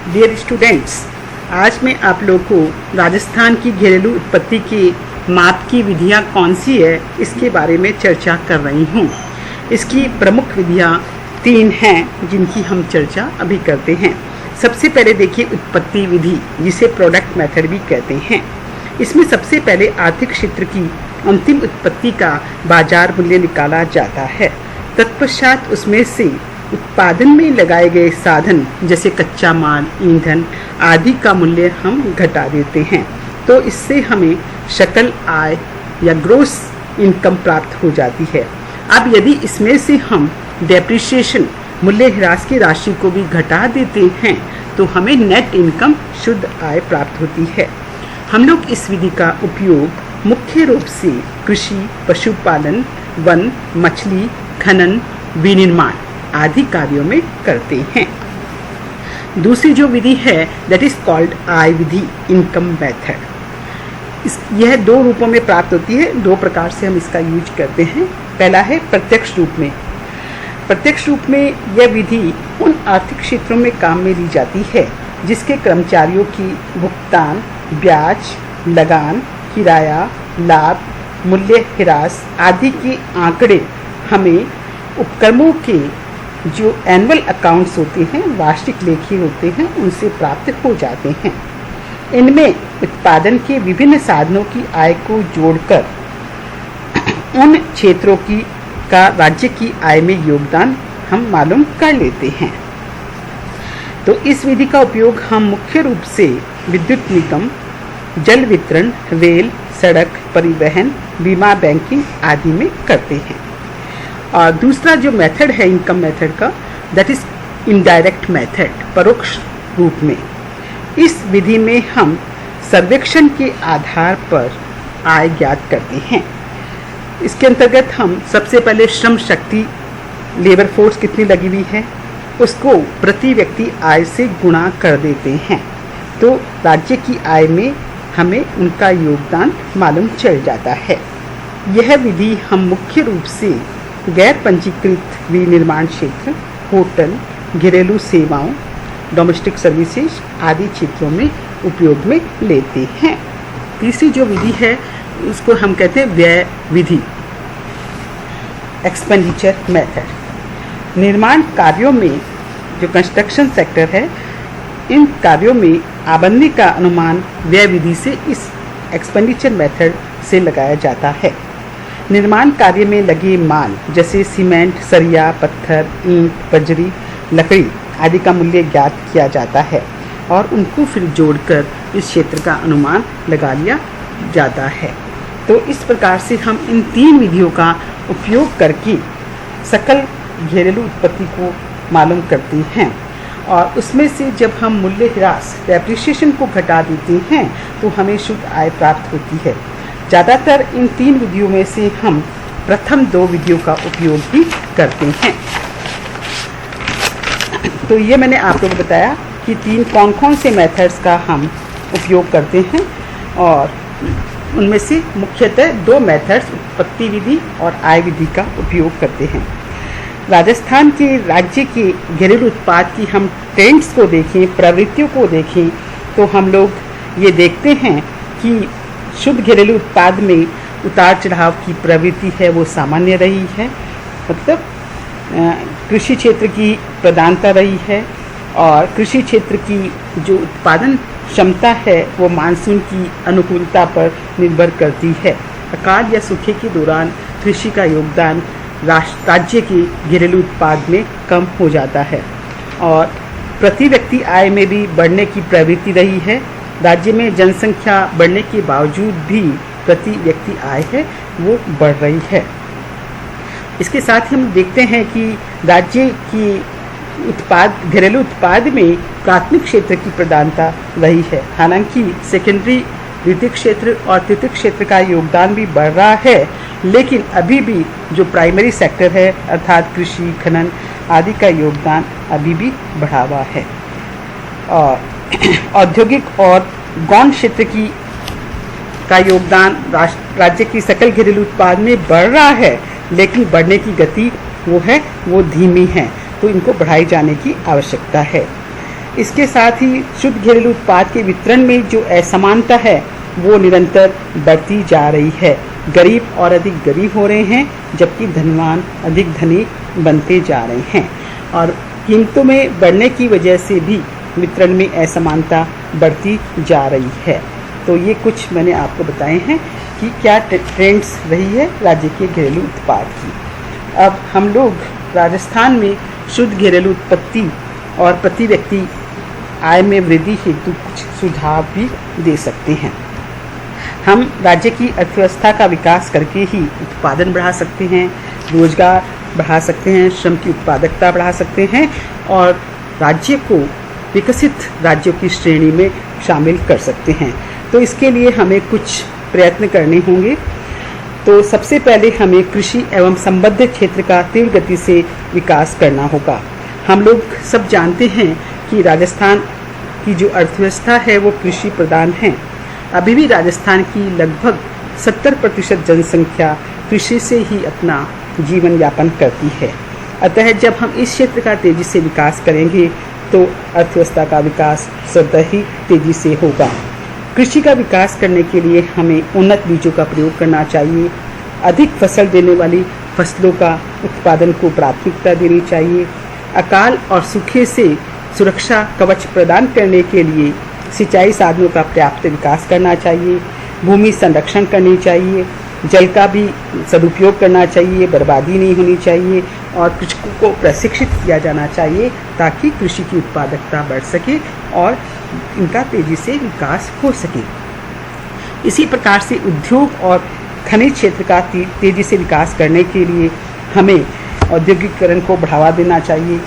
Dear students, आज मैं आप लोग को राजस्थान की घरेलू उत्पत्ति की माप की विधियाँ कौन सी है इसके बारे में चर्चा कर रही हूँ। इसकी प्रमुख विधियाँ 3 हैं जिनकी हम चर्चा अभी करते हैं। सबसे पहले देखिए उत्पत्ति विधि, जिसे प्रोडक्ट मेथड भी कहते हैं। इसमें सबसे पहले आर्थिक क्षेत्र की अंतिम उत्पत्ति का बाजार मूल्य निकाला जाता है। तत्पश्चात उसमें से उत्पादन में लगाए गए साधन जैसे कच्चा माल, ईंधन आदि का मूल्य हम घटा देते हैं, तो इससे हमें सकल आय या ग्रोस इनकम प्राप्त हो जाती है। अब यदि इसमें से हम डेप्रिसिएशन मूल्य ह्रास की राशि को भी घटा देते हैं तो हमें नेट इनकम शुद्ध आय प्राप्त होती है। हम लोग इस विधि का उपयोग मुख्य रूप से कृषि, पशुपालन, वन, मछली, खनन, विनिर्माण आदि कार्यों में करते हैं। दूसरी जो विधि है that is called I Vidhi, income method. यह 2 रूपों में प्राप्त होती है, 2 प्रकार से हम इसका यूज करते हैं। पहला है प्रत्यक्ष रूप में। प्रत्यक्ष रूप में यह विधि उन आर्थिक क्षेत्रों में काम में ली जाती है जिसके कर्मचारियों की भुगतान, ब्याज, लगान, किराया, लाभ, मूल्य ह्रास आदि के आंकड़े हमें उपक्रमों के जो एनुअल अकाउंट्स होते हैं, वार्षिक लेखे होते हैं, उनसे प्राप्त हो जाते हैं। इनमें उत्पादन के विभिन्न साधनों की आय को जोड़कर उन क्षेत्रों का राज्य की आय में योगदान हम मालूम कर लेते हैं। तो इस विधि का उपयोग हम मुख्य रूप से विद्युत निगम, जल वितरण, रेल, सड़क परिवहन, बीमा, बैंकिंग आदि में करते हैं। और दूसरा जो मेथड है इनकम मेथड का दैट इज इनडायरेक्ट मेथड, परोक्ष रूप में। इस विधि में हम सर्वेक्षण के आधार पर आय ज्ञात करते हैं। इसके अंतर्गत हम सबसे पहले श्रम शक्ति, लेबर फोर्स कितनी लगी हुई है, उसको प्रति व्यक्ति आय से गुणा कर देते हैं, तो राज्य की आय में हमें उनका योगदान मालूम चल जाता है। यह विधि हम मुख्य रूप से गैर पंजीकृत विनिर्माण क्षेत्र, होटल, घरेलू सेवाओं, डोमेस्टिक सर्विसेज आदि क्षेत्रों में उपयोग में लेते हैं। तीसरी जो विधि है उसको हम कहते हैं व्यय विधि, एक्सपेंडिचर मेथड। निर्माण कार्यों में जो कंस्ट्रक्शन सेक्टर है, इन कार्यों में आमदनी का अनुमान व्यय विधि से इस एक्सपेंडिचर मेथड से लगाया जाता है। निर्माण कार्य में लगे माल जैसे सीमेंट, सरिया, पत्थर, ईंट, बजरी, लकड़ी आदि का मूल्य ज्ञात किया जाता है और उनको फिर जोड़कर इस क्षेत्र का अनुमान लगा लिया जाता है। तो इस प्रकार से हम इन 3 विधियों का उपयोग करके सकल घरेलू उत्पत्ति को मालूम करते हैं और उसमें से जब हम मूल्य ह्रास, डेप्रिसिएशन को घटा देते हैं तो हमें शुद्ध आय प्राप्त होती है। ज़्यादातर इन 3 विधियों में से हम प्रथम 2 विधियों का उपयोग ही करते हैं। तो ये मैंने आप लोगों को बताया कि 3 कौन से मेथड्स का हम उपयोग करते हैं और उनमें से मुख्यतः 2 मेथड्स उत्पत्ति विधि और आय विधि का उपयोग करते हैं। राजस्थान के राज्य के घरेलू उत्पाद की हम ट्रेंड्स को देखें, प्रवृत्तियों को देखें, तो हम लोग ये देखते हैं कि शुद्ध घरेलू उत्पाद में उतार चढ़ाव की प्रवृत्ति है वो सामान्य रही है, मतलब कृषि क्षेत्र की प्रधानता रही है और कृषि क्षेत्र की जो उत्पादन क्षमता है वो मानसून की अनुकूलता पर निर्भर करती है। अकाल या सूखे के दौरान कृषि का योगदान राज्य के घरेलू उत्पाद में कम हो जाता है और प्रति व्यक्ति आय में भी बढ़ने की प्रवृत्ति रही है। राज्य में जनसंख्या बढ़ने के बावजूद भी प्रति व्यक्ति आय है वो बढ़ रही है। इसके साथ ही हम देखते हैं कि राज्य की घरेलू उत्पाद में प्राथमिक क्षेत्र की प्रधानता रही है। हालांकि सेकेंडरी, द्वितीयक क्षेत्र और तृतीयक क्षेत्र का योगदान भी बढ़ रहा है, लेकिन अभी भी जो प्राइमरी सेक्टर है अर्थात कृषि, खनन आदि का योगदान अभी भी बढ़ा हुआ है। और औद्योगिक और गौण क्षेत्र का योगदान राज्य की सकल घरेलू उत्पाद में बढ़ रहा है, लेकिन बढ़ने की गति वो धीमी है, तो इनको बढ़ाए जाने की आवश्यकता है। इसके साथ ही शुद्ध घरेलू उत्पाद के वितरण में जो असमानता है वो निरंतर बढ़ती जा रही है। गरीब और अधिक गरीब हो रहे हैं जबकि धनवान अधिक धनी बनते जा रहे हैं और कीमतों में बढ़ने की वजह से भी वितरण में असमानता बढ़ती जा रही है। तो ये कुछ मैंने आपको बताए हैं कि क्या ट्रेंड्स रही है राज्य के घरेलू उत्पाद की। अब हम लोग राजस्थान में शुद्ध घरेलू उत्पत्ति और प्रति व्यक्ति आय में वृद्धि हेतु कुछ सुझाव भी दे सकते हैं। हम राज्य की अर्थव्यवस्था का विकास करके ही उत्पादन बढ़ा सकते हैं, रोजगार बढ़ा सकते हैं, श्रम की उत्पादकता बढ़ा सकते हैं और राज्य को विकसित राज्यों की श्रेणी में शामिल कर सकते हैं। तो इसके लिए हमें कुछ प्रयत्न करने होंगे। तो सबसे पहले हमें कृषि एवं संबद्ध क्षेत्र का तीव्र गति से विकास करना होगा। हम लोग सब जानते हैं कि राजस्थान की जो अर्थव्यवस्था है वो कृषि प्रधान है। अभी भी राजस्थान की लगभग 70% जनसंख्या कृषि से ही अपना जीवन यापन करती है। अतः जब हम इस क्षेत्र का तेजी से विकास करेंगे तो अर्थव्यवस्था का विकास स्वतः ही तेजी से होगा। कृषि का विकास करने के लिए हमें उन्नत बीजों का प्रयोग करना चाहिए। अधिक फसल देने वाली फसलों का उत्पादन को प्राथमिकता देनी चाहिए। अकाल और सूखे से सुरक्षा कवच प्रदान करने के लिए सिंचाई साधनों का पर्याप्त विकास करना चाहिए। भूमि संरक्षण करनी चाहिए। जल का भी सदुपयोग करना चाहिए, बर्बादी नहीं होनी चाहिए और कृषकों को प्रशिक्षित किया जाना चाहिए ताकि कृषि की उत्पादकता बढ़ सके और इनका तेजी से विकास हो सके। इसी प्रकार से उद्योग और खनिज क्षेत्र का तेजी से विकास करने के लिए हमें औद्योगिकीकरण को बढ़ावा देना चाहिए।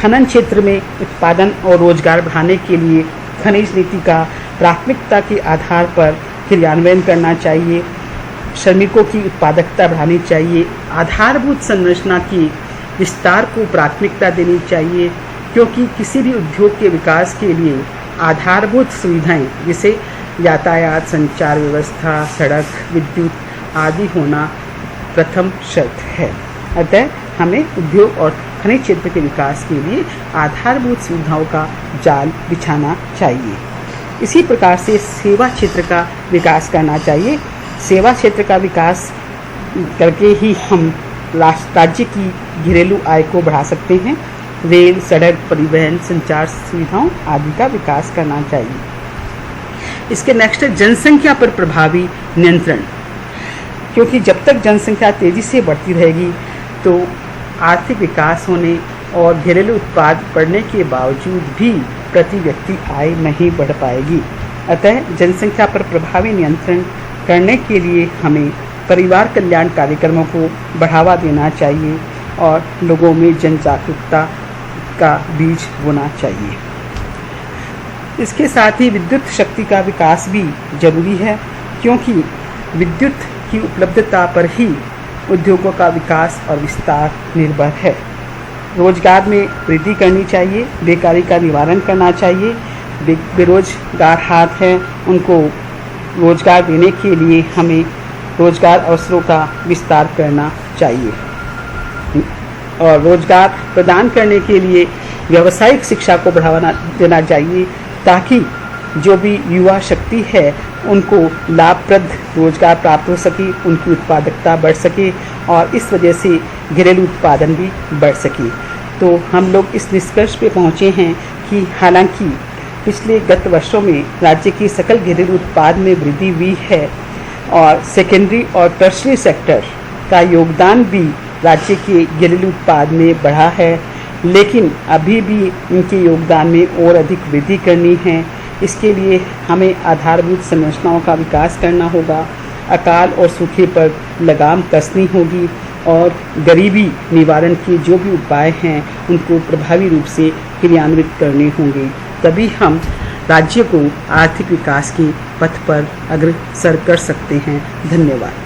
खनन क्षेत्र में उत्पादन और रोजगार बढ़ाने के लिए खनिज नीति का प्राथमिकता के आधार पर क्रियान्वयन करना चाहिए। श्रमिकों की उत्पादकता बढ़ानी चाहिए। आधारभूत संरचना की विस्तार को प्राथमिकता देनी चाहिए क्योंकि किसी भी उद्योग के विकास के लिए आधारभूत सुविधाएं जैसे यातायात, संचार व्यवस्था, सड़क, विद्युत आदि होना प्रथम शर्त है। अतः हमें उद्योग और खनिज क्षेत्र के विकास के लिए आधारभूत सुविधाओं का जाल बिछाना चाहिए। इसी प्रकार से सेवा क्षेत्र का विकास करना चाहिए। सेवा क्षेत्र का विकास करके ही हम राज्य की घरेलू आय को बढ़ा सकते हैं। रेल, सड़क, परिवहन, संचार सुविधाओं आदि का विकास करना चाहिए। इसके नेक्स्ट है जनसंख्या पर प्रभावी नियंत्रण, क्योंकि जब तक जनसंख्या तेजी से बढ़ती रहेगी तो आर्थिक विकास होने और घरेलू उत्पाद बढ़ने के बावजूद भी प्रति व्यक्ति आय नहीं बढ़ पाएगी। अतः जनसंख्या पर प्रभावी नियंत्रण करने के लिए हमें परिवार कल्याण कार्यक्रमों को बढ़ावा देना चाहिए और लोगों में जन जागरूकता का बीज बोना चाहिए। इसके साथ ही विद्युत शक्ति का विकास भी जरूरी है क्योंकि विद्युत की उपलब्धता पर ही उद्योगों का विकास और विस्तार निर्भर है। रोजगार में वृद्धि करनी चाहिए, बेकारी का निवारण करना चाहिए। बेरोजगार हाथ हैं उनको रोजगार देने के लिए हमें रोजगार अवसरों का विस्तार करना चाहिए और रोजगार प्रदान करने के लिए व्यावसायिक शिक्षा को बढ़ावा देना चाहिए ताकि जो भी युवा शक्ति है उनको लाभप्रद रोजगार प्राप्त हो सके, उनकी उत्पादकता बढ़ सके और इस वजह से घरेलू उत्पादन भी बढ़ सके। तो हम लोग इस निष्कर्ष पे पहुँचे हैं कि हालांकि पिछले गत वर्षों में राज्य की सकल घरेलू उत्पाद में वृद्धि हुई है और सेकेंडरी और टर्शरी सेक्टर का योगदान भी राज्य के घरेलू उत्पाद में बढ़ा है, लेकिन अभी भी इनके योगदान में और अधिक वृद्धि करनी है। इसके लिए हमें आधारभूत संरचनाओं का विकास करना होगा, अकाल और सूखे पर लगाम कसनी होगी और गरीबी निवारण के जो भी उपाय हैं उनको प्रभावी रूप से क्रियान्वित करने होंगे। तभी हम राज्य को आर्थिक विकास के पथ पर अग्रसर कर सकते हैं। धन्यवाद।